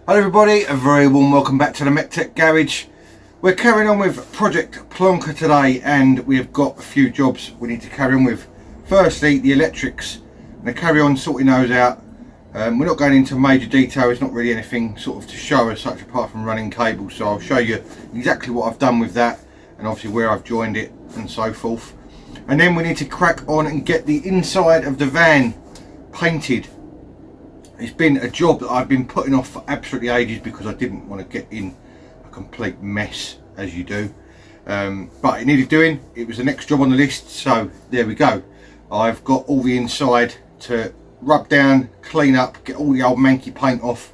Hello everybody, a very warm welcome back to the MEC-TEC garage. We're carrying on with Project Plonker today, and we've got a few jobs we need to carry on with. Firstly, the electrics. I'm going to carry on sorting those out. We're not going into major detail, there's not really anything sort of to show as such apart from running cables, so I'll show you exactly what I've done with that and obviously where I've joined it and so forth. And then we need to crack on and get the inside of the van painted. It's been a job that I've been putting off for absolutely ages because I didn't want to get in a complete mess, as you do. But it needed doing. It was the next job on the list, so there we go. I've got all the inside to rub down, clean up, get all the old manky paint off,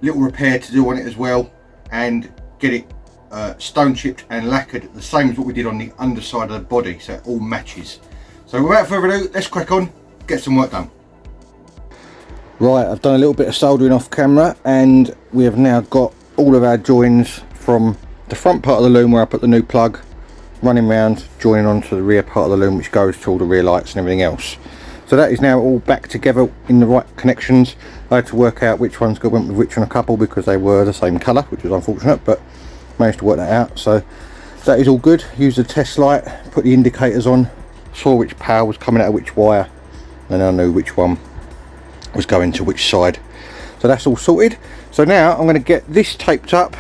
little repair to do on it as well, and get it stone chipped and lacquered the same as what we did on the underside of the body, so it all matches. So without further ado, let's crack on, get some work done. Right, I've done a little bit of soldering off camera, and we have now got all of our joins from the front part of the loom where I put the new plug running round, joining onto the rear part of the loom which goes to all the rear lights and everything else. So that is now all back together in the right connections. I had to work out which ones went with which on a couple because they were the same colour, which was unfortunate, but managed to work that out. So that is all good. Used the test light, put the indicators on, saw which power was coming out of which wire, and I knew which one was going to which side. So that's all sorted. So now I'm going to get this taped up.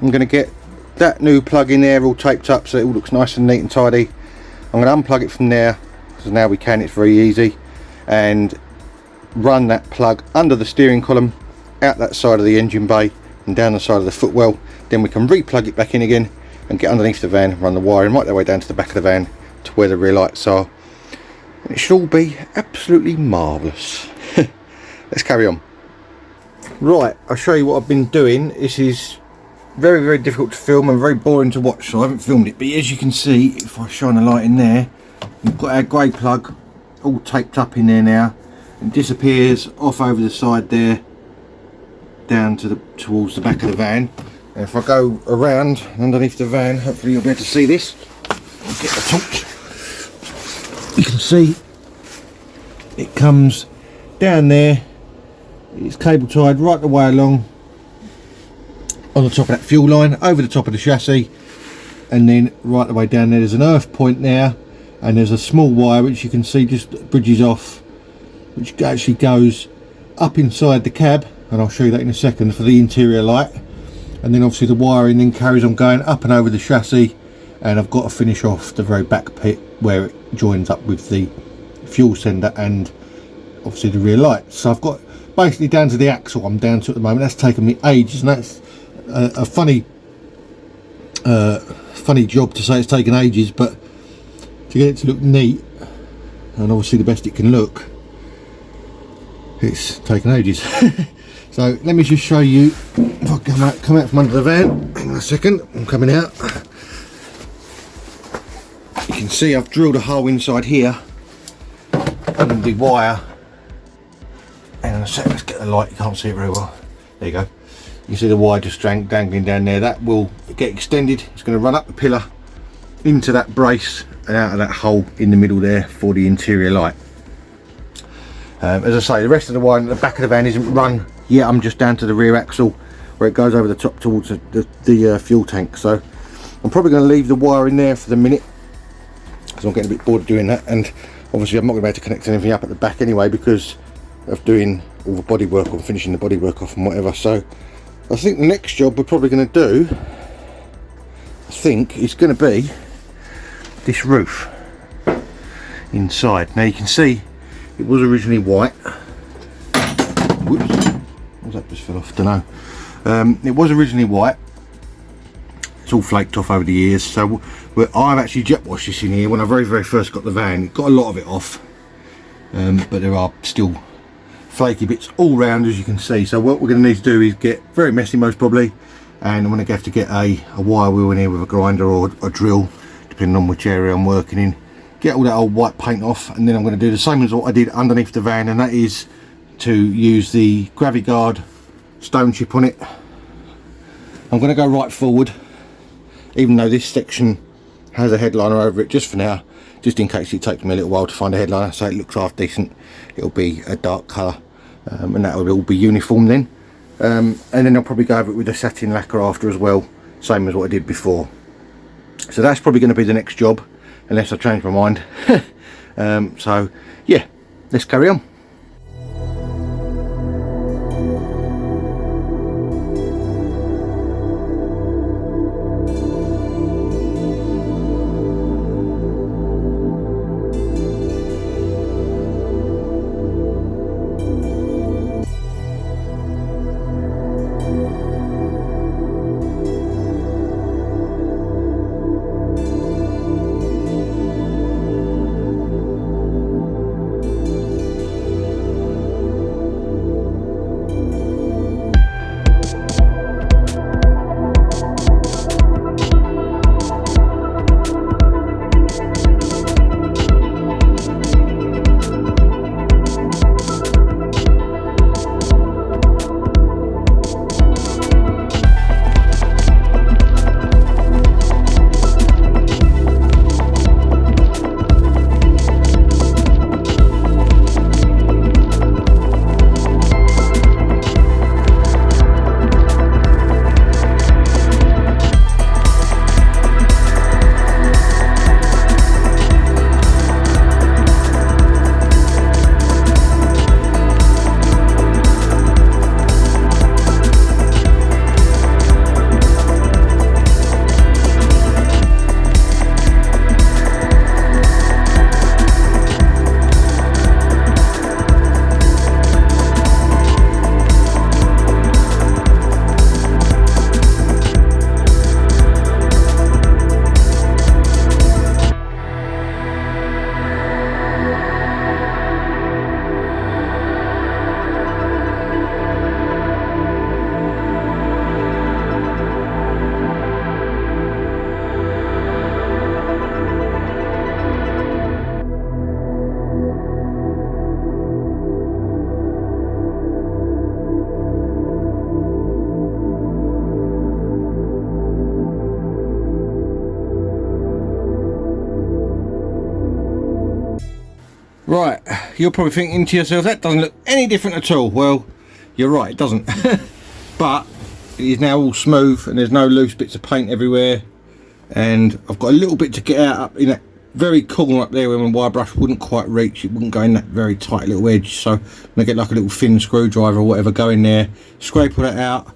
I'm going to get that new plug in there all taped up so it all looks nice and neat and tidy. I'm going to unplug it from there, because now we can, it's very easy, and run that plug under the steering column, out that side of the engine bay and down the side of the footwell. Then we can re-plug it back in again and get underneath the van, run the wiring right the way down to the back of the van to where the rear lights are. And it should all be absolutely marvellous. Let's carry on. Right, I'll show you what I've been doing. This is very, very difficult to film and very boring to watch, so I haven't filmed it. But as you can see, if I shine a light in there, we've got our grey plug all taped up in there now. It disappears off over the side there, down to towards the back of the van. And if I go around underneath the van, hopefully you'll be able to see this. I'll get the torch. You can see it comes down there. It's cable tied right the way along on the top of that fuel line, over the top of the chassis, and then right the way down there. There's an earth point there, and there's a small wire which you can see just bridges off, which actually goes up inside the cab, and I'll show you that in a second, for the interior light. And then obviously the wiring then carries on going up and over the chassis, and I've got to finish off the very back pit where it joins up with the fuel sender and obviously the rear light. So I've got basically down to the axle I'm down to at the moment. That's taken me ages, and that's a funny job to say it's taken ages, but to get it to look neat and obviously the best it can look, it's taken ages. So let me just show you, if I come out from under the van, hang on a second, I'm coming out. You can see I've drilled a hole inside here and the wire. Hang on a sec, let's get the light, you can't see it very well. There you go. You can see the wire just dangling down there. That will get extended. It's going to run up the pillar into that brace and out of that hole in the middle there for the interior light. As I say, the rest of the wiring at the back of the van isn't run yet. I'm just down to the rear axle where it goes over the top towards the fuel tank. So I'm probably going to leave the wire in there for the minute because I'm getting a bit bored of doing that, and obviously I'm not going to be able to connect anything up at the back anyway because of doing all the bodywork or finishing the bodywork off and whatever. So I think the next job we're probably going to do, I think, is going to be this roof inside. Now you can see it was originally white. Whoops, what that just fell off, don't know. It was originally white. It's all flaked off over the years, so I've actually jet washed this in here when I very first got the van. It got a lot of it off, but there are still flaky bits all round, as you can see. So what we're going to need to do is get very messy most probably, and I'm going to have to get a wire wheel in here with a grinder or a drill depending on which area I'm working in, get all that old white paint off, and then I'm going to do the same as what I did underneath the van, and that is to use the Gravity Guard stone chip on it. I'm going to go right forward, even though this section has a headliner over it, just for now, just in case it takes me a little while to find a headliner, so it looks half decent. It'll be a dark colour, and that will all be uniform then. and then I'll probably go over it with the satin lacquer after as well, same as what I did before. So that's probably going to be the next job, unless I change my mind. So yeah, let's carry on. Right, you're probably thinking to yourself, that doesn't look any different at all. Well, you're right, it doesn't. But it is now all smooth and there's no loose bits of paint everywhere. And I've got a little bit to get out up in that very corner up there where my wire brush wouldn't quite reach. It wouldn't go in that very tight little edge. So I'm going to get like a little thin screwdriver or whatever, go in there, scrape all that out.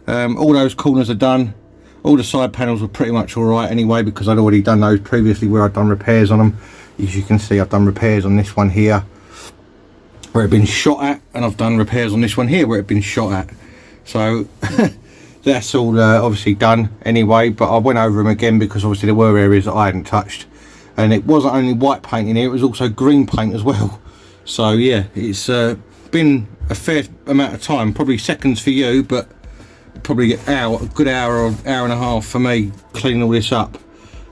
All those corners are done. All the side panels were pretty much alright anyway, because I'd already done those previously where I'd done repairs on them. As you can see, I've done repairs on this one here where it'd been shot at, and I've done repairs on this one here where it'd been shot at. So that's all obviously done anyway, but I went over them again because obviously there were areas that I hadn't touched, and it wasn't only white paint in here, it was also green paint as well. So yeah, it's been a fair amount of time, probably seconds for you, but probably a good hour or hour and a half for me cleaning all this up.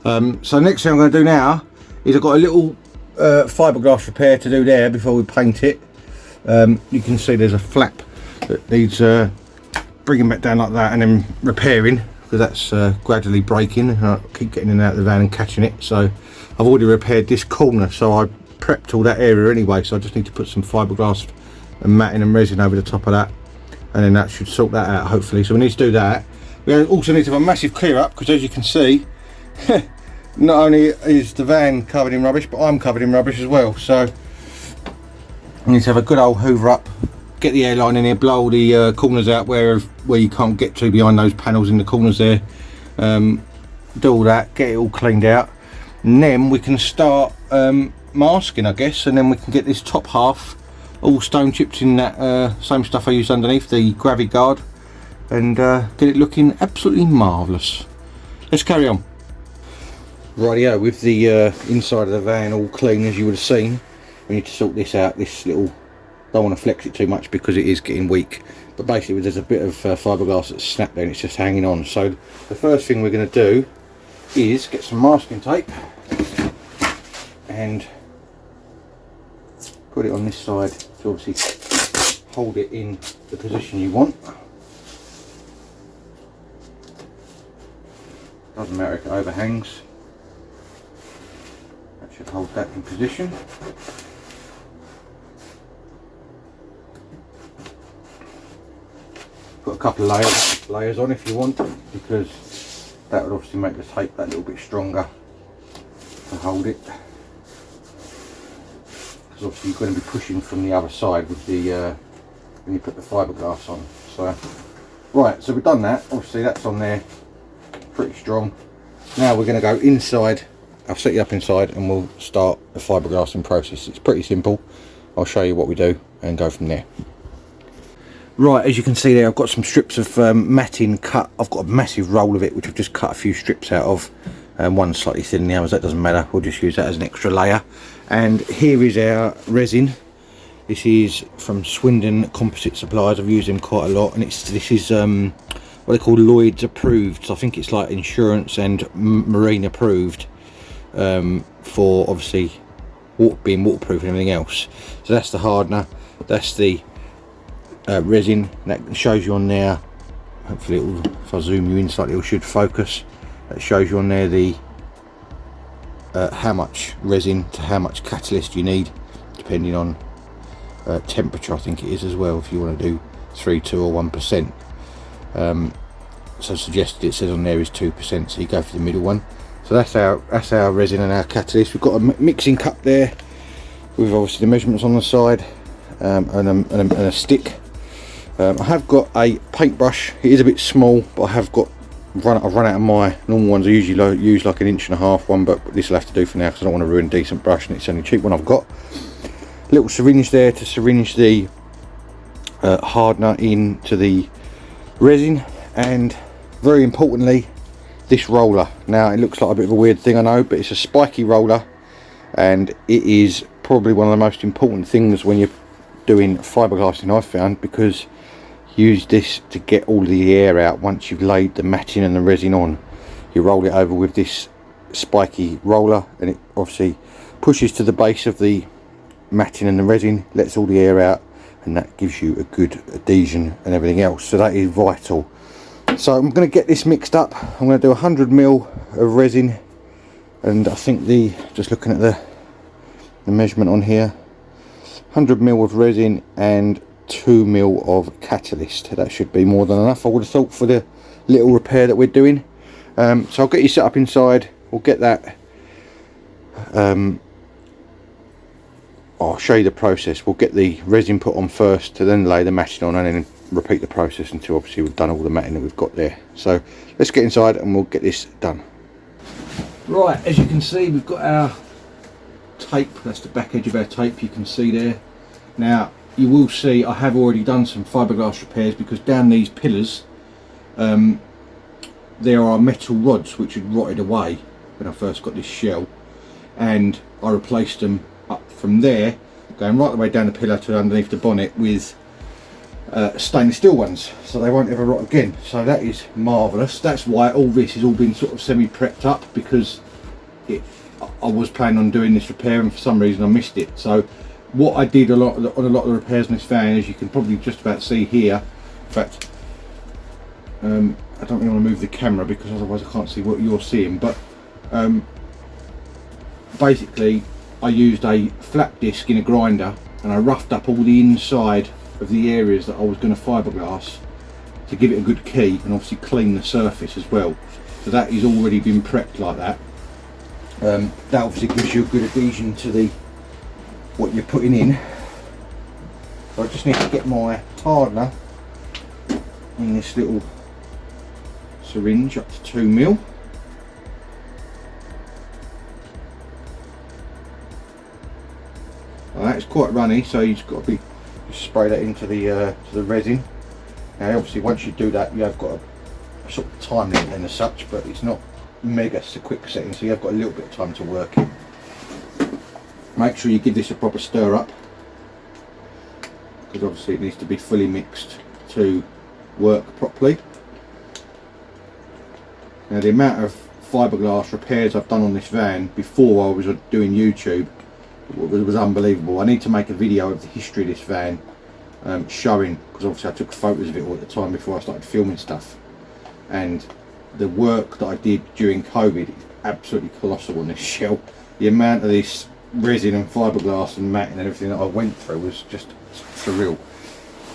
So next thing I'm going to do now is I've got a little fiberglass repair to do there before we paint it. You can see there's a flap that needs bringing back down like that and then repairing, because that's gradually breaking. I keep getting in and out of the van and catching it. So I've already repaired this corner, so I prepped all that area anyway, so I just need to put some fiberglass and matting and resin over the top of that, and then that should sort that out hopefully. So we need to do that. We also need to have a massive clear up, because as you can see not only is the van covered in rubbish, but I'm covered in rubbish as well. So I need to have a good old hoover up, get the airline in here, blow all the corners out where you can't get to behind those panels in the corners there. Do all that, get it all cleaned out, and then we can start masking, I guess, and then we can get this top half all stone chipped in that same stuff I used underneath, the gravity guard, and get it looking absolutely marvellous. Let's carry on. Rightio, with the inside of the van all clean as you would have seen, we need to sort this out. This little, don't want to flex it too much because it is getting weak, but basically there's a bit of fiberglass that's snapped there and it's just hanging on. So the first thing we're going to do is get some masking tape and put it on this side to obviously hold it in the position you want. Doesn't matter if it overhangs, that should hold that in position. a couple of layers on if you want, because that would obviously make the tape that little bit stronger to hold it. Because obviously you're going to be pushing from the other side with the when you put the fiberglass on. So right, so we've done that. Obviously that's on there, pretty strong. Now we're going to go inside. I'll set you up inside and we'll start the fiberglassing process. It's pretty simple. I'll show you what we do and go from there. Right, as you can see there, I've got some strips of matting cut. I've got a massive roll of it, which I've just cut a few strips out of. One's slightly thinner than the others, that doesn't matter. We'll just use that as an extra layer. And here is our resin. This is from Swindon Composite Supplies. I've used them quite a lot, and this is what they call Lloyd's approved. So I think it's like insurance and marine approved, for obviously being waterproof and everything else. So that's the hardener. That's the resin that shows you on there. Hopefully if I zoom you in slightly, it should focus. That shows you on there the how much resin to how much catalyst you need, depending on temperature, I think it is as well, if you want to do 3, 2 or 1%. So suggested, it says on there, is 2%, so you go for the middle one. So that's our resin and our catalyst. We've got a mixing cup there with obviously the measurements on the side, and a stick. I have got a paintbrush. It is a bit small, but I've run out of my normal ones. I usually use like 1.5 inch one, but this will have to do for now because I don't want to ruin a decent brush, and it's the only cheap one I've got. Little syringe there to syringe the hardener into the resin, and very importantly, this roller. Now it looks like a bit of a weird thing, I know, but it's a spiky roller, and it is probably one of the most important things when you're doing fiberglassing, I've found, because use this to get all the air out. Once you've laid the matting and the resin on, you roll it over with this spiky roller, and it obviously pushes to the base of the matting and the resin, lets all the air out, and that gives you a good adhesion and everything else. So that is vital. So I'm going to get this mixed up. I'm going to do 100 ml of resin, and I think just looking at the measurement on here, 100 ml of resin and 2 ml of catalyst. That should be more than enough, I would have thought, for the little repair that we're doing. So I'll get you set up inside. We'll get that. I'll show you the process. We'll get the resin put on first, to then lay the matting on, and then repeat the process until obviously we've done all the matting that we've got there. So let's get inside and we'll get this done. Right, as you can see, we've got our tape. That's the back edge of our tape, you can see there. Now you will see I have already done some fiberglass repairs, because down these pillars there are metal rods which had rotted away when I first got this shell, and I replaced them up from there, going right the way down the pillar to underneath the bonnet, with stainless steel ones, so they won't ever rot again. So that is marvellous. That's why all this has all been sort of semi-prepped up, because I was planning on doing this repair, and for some reason I missed it. So what I did on a lot of the repairs on this van, as you can probably just about see here, in fact I don't really want to move the camera because otherwise I can't see what you're seeing, but basically I used a flat disc in a grinder, and I roughed up all the inside of the areas that I was going to fiberglass to give it a good key, and obviously clean the surface as well. So that is already been prepped like that. That obviously gives you a good adhesion to what you're putting in. So I just need to get my hardener in this little syringe up to 2 ml. It's quite runny, so you've got to spray that into the resin. Now obviously once you do that, you have got a sort of time limit and as such, but it's not mega quick setting, so you have got a little bit of time to work it. Make sure you give this a proper stir up, because obviously it needs to be fully mixed to work properly. Now the amount of fiberglass repairs I've done on this van before I was doing YouTube was unbelievable. I need to make a video of the history of this van, showing, because obviously I took photos of it all at the time before I started filming stuff, and the work that I did during COVID is absolutely colossal on this shell. The amount of this resin and fiberglass and matting and everything that I went through was just surreal.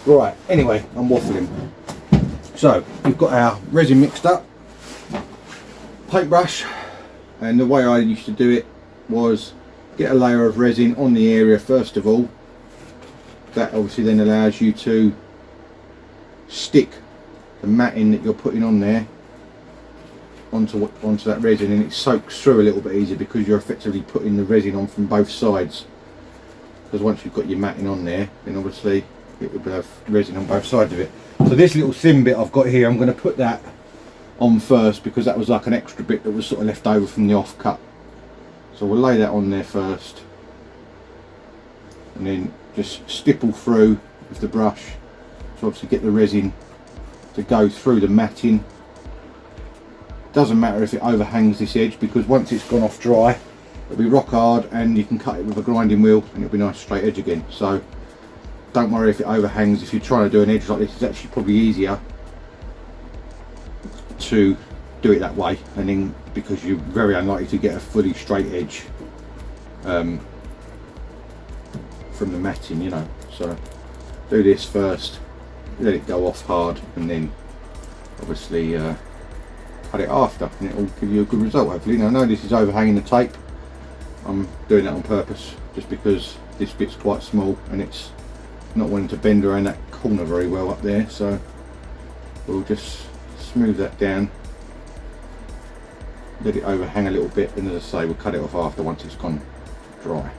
Right, anyway, I'm waffling. So we've got our resin mixed up, paintbrush, and the way I used to do it was get a layer of resin on the area first of all. That obviously then allows you to stick the matting that you're putting on there onto that resin, and it soaks through a little bit easier because you're effectively putting the resin on from both sides. Because once you've got your matting on there, then obviously it will have resin on both sides of it. So this little thin bit I've got here, I'm going to put that on first because that was like an extra bit that was sort of left over from the offcut. So we'll lay that on there first, and then just stipple through with the brush to obviously get the resin to go through the matting. Doesn't matter if it overhangs this edge, because once it's gone off dry it'll be rock hard and you can cut it with a grinding wheel and it'll be nice straight edge again. So don't worry if it overhangs. If you're trying to do an edge like this, it's actually probably easier to do it that way, and then because you're very unlikely to get a fully straight edge from the matting, you know. So do this first, let it go off hard, and then obviously cut it after, and it will give you a good result hopefully. Now I know this is overhanging the tape. I'm doing that on purpose just because this bit's quite small and it's not wanting to bend around that corner very well up there, so we'll just smooth that down, let it overhang a little bit, and as I say, we'll cut it off after once it's gone dry.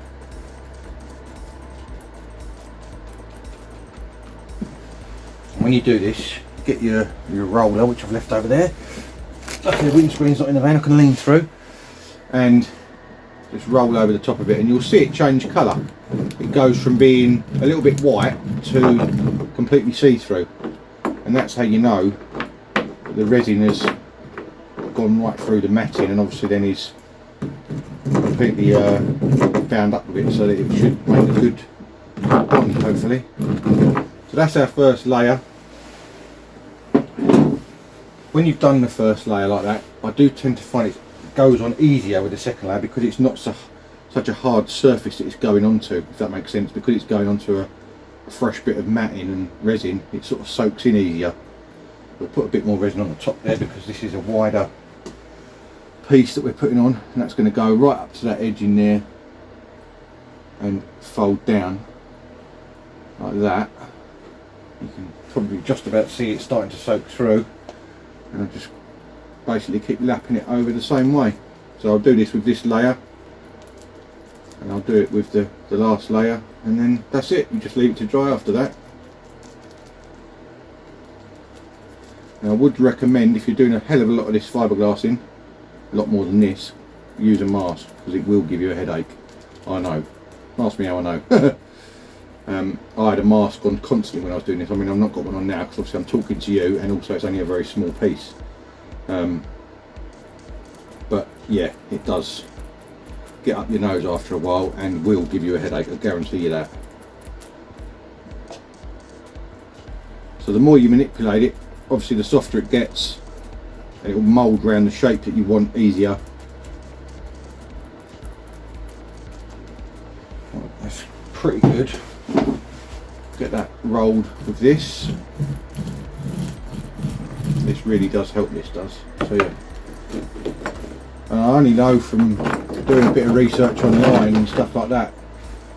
When you do this, get your roller, which I've left over there. Luckily the windscreen's not in the van, I can lean through, and just roll over the top of it, and you'll see it change colour. It goes from being a little bit white to completely see-through, and that's how you know the resin has gone right through the matting, and obviously then is completely bound up with it, so that it should make a good bond hopefully. So that's our first layer. When you've done the first layer like that, I do tend to find it goes on easier with the second layer because it's not such a hard surface that it's going onto, if that makes sense. Because it's going onto a fresh bit of matting and resin, it sort of soaks in easier. We'll put a bit more resin on the top there because this is a wider piece that we're putting on, and that's going to go right up to that edge in there and fold down like that. You can probably just about see it starting to soak through, and I'll just basically keep lapping it over the same way. So I'll do this with this layer, and I'll do it with the last layer, and then that's it. You just leave it to dry after that. Now I would recommend, if you're doing a hell of a lot of this fiberglass in, a lot more than this, use a mask, because it will give you a headache. I know. Ask me how I know. I had a mask on constantly when I was doing this. I mean, I've not got one on now because obviously I'm talking to you, and also it's only a very small piece. But yeah, it does get up your nose after a while and will give you a headache, I guarantee you that. So the more you manipulate it, obviously the softer it gets, and it will mould around the shape that you want easier. Well, that's pretty good. Get that rolled with this. This really does help, this does. So yeah. And I only know from doing a bit of research online and stuff like that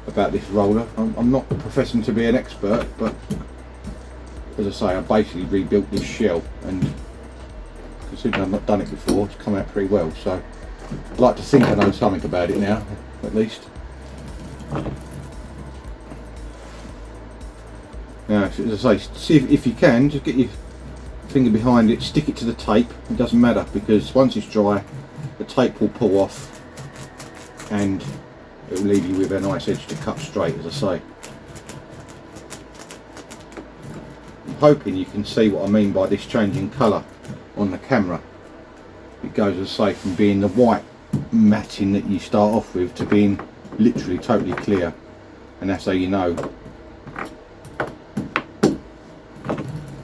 about this roller. I'm not professing to be an expert, but as I say, I basically rebuilt this shell, and considering I've not done it before, it's come out pretty well. So I'd like to think I know something about it now, at least. Now, as I say, see if you can, just get your finger behind it, stick it to the tape. It doesn't matter, because once it's dry, the tape will pull off and it will leave you with a nice edge to cut straight, as I say. I'm hoping you can see what I mean by this changing colour on the camera. It goes, as I say, from being the white matting that you start off with to being literally totally clear, and that's how you know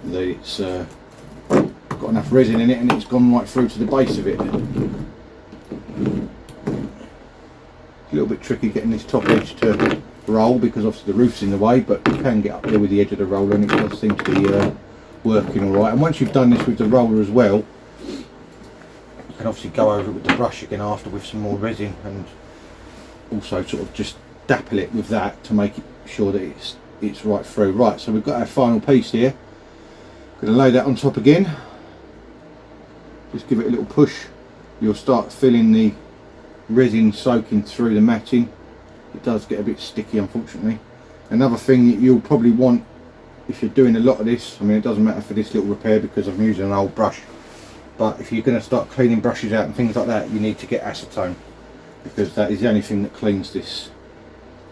that it's got enough resin in it and it's gone right through to the base of it. A little bit tricky getting this top edge to roll because obviously the roof's in the way, but you can get up there with the edge of the roller and it does seem to be working all right. And once you've done this with the roller as well, you can obviously go over it with the brush again after with some more resin, and also sort of just dapple it with that to make it sure that it's right through. Right, so we've got our final piece here. Going to lay that on top again. Just give it a little push. You'll start feeling the resin soaking through the matting. It does get a bit sticky, unfortunately. Another thing that you'll probably want if you're doing a lot of this, I mean, it doesn't matter for this little repair because I'm using an old brush, but if you're going to start cleaning brushes out and things like that, you need to get acetone, because that is the only thing that cleans this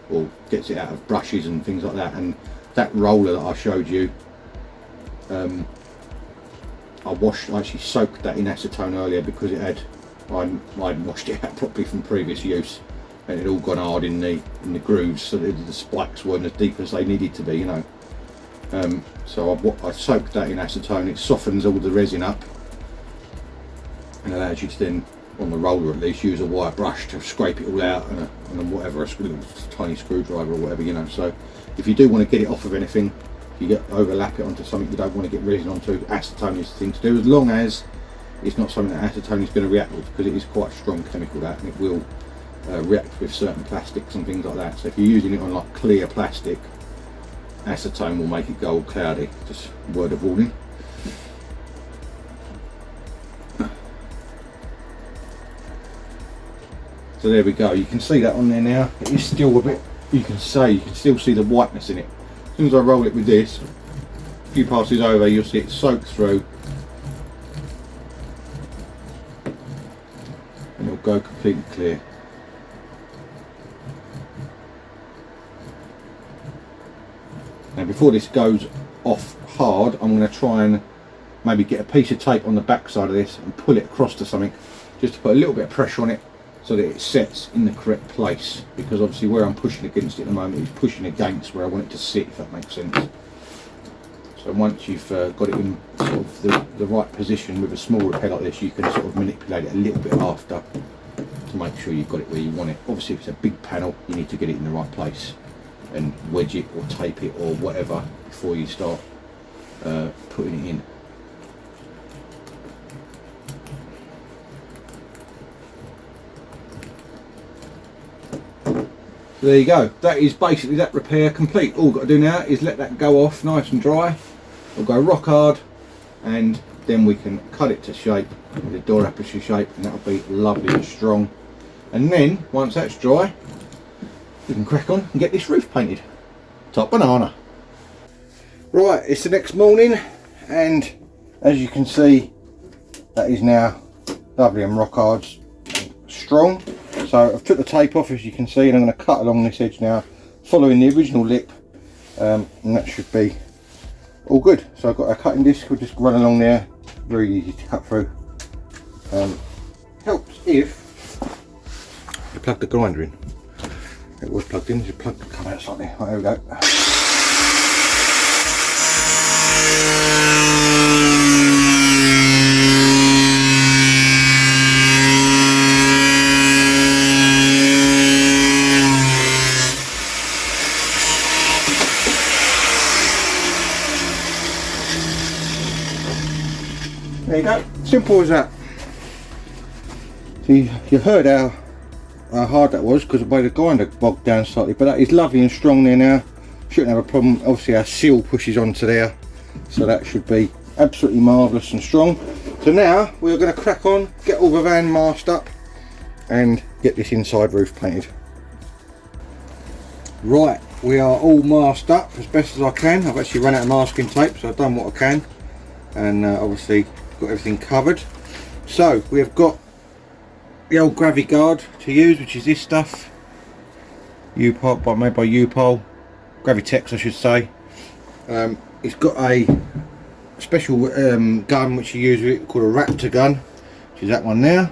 or gets it out of brushes and things like that. And that roller that I showed you, I actually soaked that in acetone earlier because I hadn't washed it out properly from previous use, and it had all gone hard in the grooves, so that the spikes weren't as deep as they needed to be, you know. So I soaked that in acetone. It softens all the resin up and allows you to then, on the roller at least, use a wire brush to scrape it all out, and whatever, a tiny screwdriver or whatever, you know. So if you do want to get it off of anything, you overlap it onto something you don't want to get resin onto, acetone is the thing to do, as long as it's not something that acetone is going to react with, because it is quite a strong chemical, that, and it will react with certain plastics and things like that. So if you're using it on like clear plastic, acetone will make it go all cloudy. Just word of warning. So there we go. You can see that on there now. It is still a bit. You can still see the whiteness in it. As soon as I roll it with this, a few passes over, you'll see it soak through, and it'll go completely clear. Now before this goes off hard, I'm going to try and maybe get a piece of tape on the back side of this and pull it across to something, just to put a little bit of pressure on it so that it sets in the correct place, because obviously where I'm pushing against it at the moment is pushing against where I want it to sit, if that makes sense. So once you've got it in sort of the right position with a small repair like this, you can sort of manipulate it a little bit after to make sure you've got it where you want it. Obviously if it's a big panel, you need to get it in the right place and wedge it or tape it or whatever before you start putting it in. So there you go, that is basically that repair complete. All we've got to do now is let that go off nice and dry. It'll go rock hard, and then we can cut it to shape, the door aperture shape, and that'll be lovely and strong. And then once that's dry, we can crack on and get this roof painted. Top banana. Right, it's the next morning, and as you can see, that is now lovely and rock hard, strong. So I've took the tape off, as you can see, and I'm going to cut along this edge now, following the original lip, and that should be all good. So I've got a cutting disc, we'll just run along there, very easy to cut through. Helps if you plug the grinder in. It was plugged in, just plug the come out slightly. Right, there we go. There you go, simple as that. See, you heard how hard that was because the way the grinder bogged down slightly, but that is lovely and strong there now. Shouldn't have a problem. Obviously our seal pushes onto there, so that should be absolutely marvellous and strong. So now we're going to crack on, get all the van masked up and get this inside roof painted. Right, we are all masked up as best as I can. I've actually run out of masking tape, so I've done what I can, and obviously got everything covered. So we have got the old gravity guard to use, which is this stuff, made by U-Pole, MEC-TEC I should say. It's got a special gun which you use with it called a Raptor gun, which is that one there,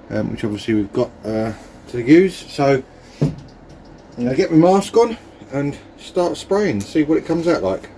which obviously we've got to use. So I'm going to get my mask on and start spraying, see what it comes out like.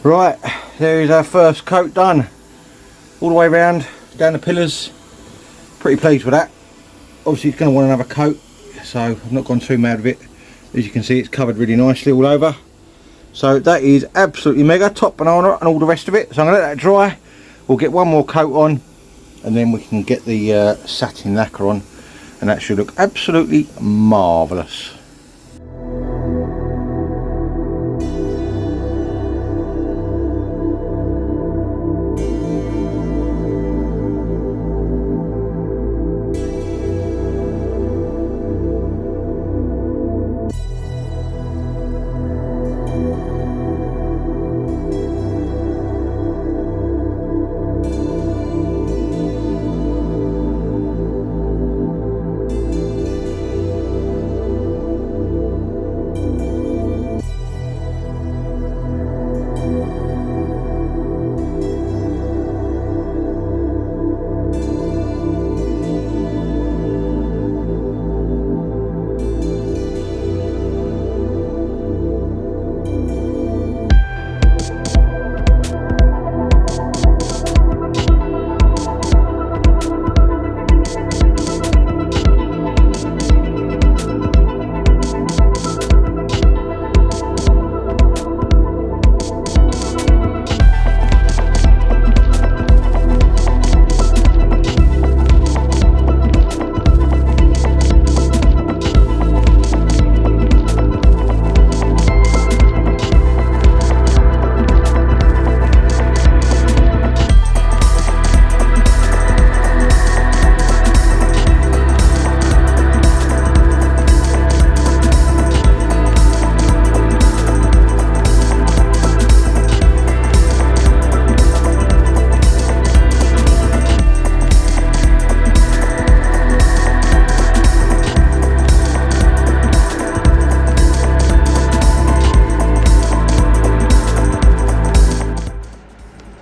Right, there is our first coat done. All the way around, down the pillars. Pretty pleased with that. Obviously it's going to want another coat, so I've not gone too mad with it. As you can see, it's covered really nicely all over. So that is absolutely mega, top banana and all the rest of it. So I'm going to let that dry. We'll get one more coat on and then we can get the satin lacquer on, and that should look absolutely marvellous.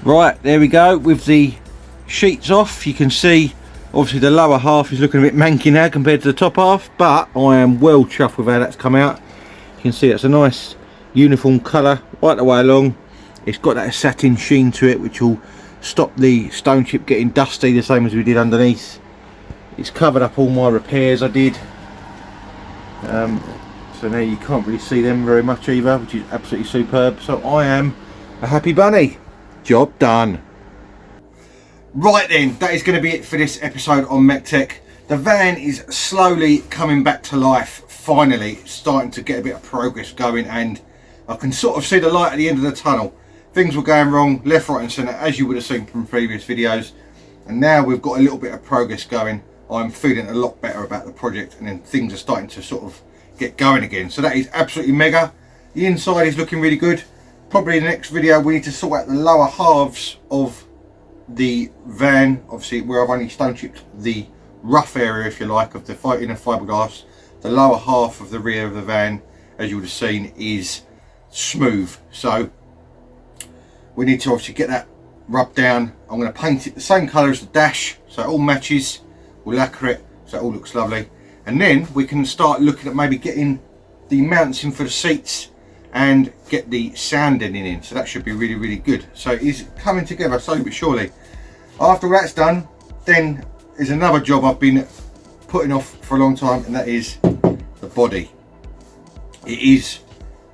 Right, there we go, with the sheets off. You can see obviously the lower half is looking a bit manky now compared to the top half, but I am well chuffed with how that's come out. You can see it's a nice uniform colour right the way along. It's got that satin sheen to it which will stop the stone chip getting dusty, the same as we did underneath. It's covered up all my repairs I did, so now you can't really see them very much either, which is absolutely superb. So I am a happy bunny. Job done. Right then, that is going to be it for this episode on MEC-TEC. The van is slowly coming back to life, finally. It's starting to get a bit of progress going, and I can sort of see the light at the end of the tunnel. Things were going wrong left, right and centre, as you would have seen from previous videos, and now we've got a little bit of progress going. I'm feeling a lot better about the project, and then things are starting to sort of get going again. So that is absolutely mega. The inside is looking really good. Probably in the next video we need to sort out the lower halves of the van, obviously where I've only stone chipped the rough area, if you like, of the inner fiberglass. The lower half of the rear of the van, as you would have seen, is smooth, so we need to obviously get that rubbed down. I'm going to paint it the same colour as the dash so it all matches. We'll lacquer it so it all looks lovely, and then we can start looking at maybe getting the mounts in for the seats and get the sound deadening in, so that should be really, really good. So it's coming together slowly but surely. After all that's done, then there's another job I've been putting off for a long time, and that is the body. It is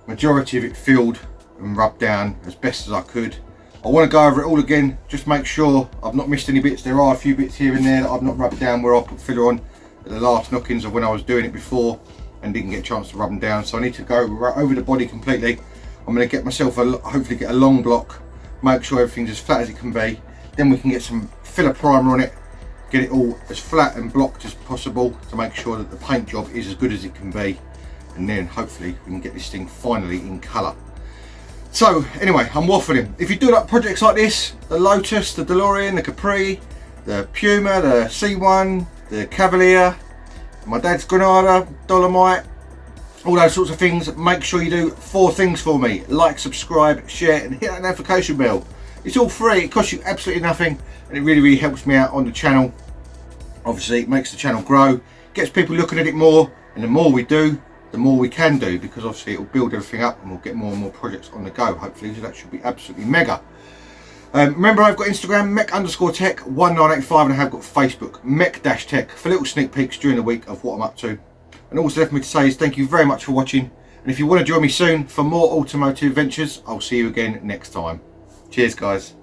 majority of it filled and rubbed down as best as I could. I want to go over it all again, just make sure I've not missed any bits. There are a few bits here and there that I've not rubbed down where I put filler on at the last knockings of when I was doing it before and didn't get a chance to rub them down, so I need to go right over the body completely. I'm going to get myself hopefully get a long block, make sure everything's as flat as it can be, then we can get some filler primer on it, get it all as flat and blocked as possible to make sure that the paint job is as good as it can be, and then hopefully we can get this thing finally in colour. So anyway, I'm waffling. If you do like projects like this, the Lotus, the DeLorean, the Capri, the Puma, the C1, the Cavalier, my dad's Granada, Dolomite, all those sorts of things, make sure you do 4 things for me: like, subscribe, share and hit that notification bell. It's all free, it costs you absolutely nothing, and it really, really helps me out on the channel. Obviously it makes the channel grow, gets people looking at it more, and the more we do, the more we can do, because obviously it will build everything up and we'll get more and more projects on the go, hopefully. So that should be absolutely mega. Remember, I've got Instagram, MEC_TEC1985, and I have got Facebook, MEC-TEC, for little sneak peeks during the week of what I'm up to. And all that's left for me to say is thank you very much for watching. And if you want to join me soon for more automotive ventures, I'll see you again next time. Cheers, guys.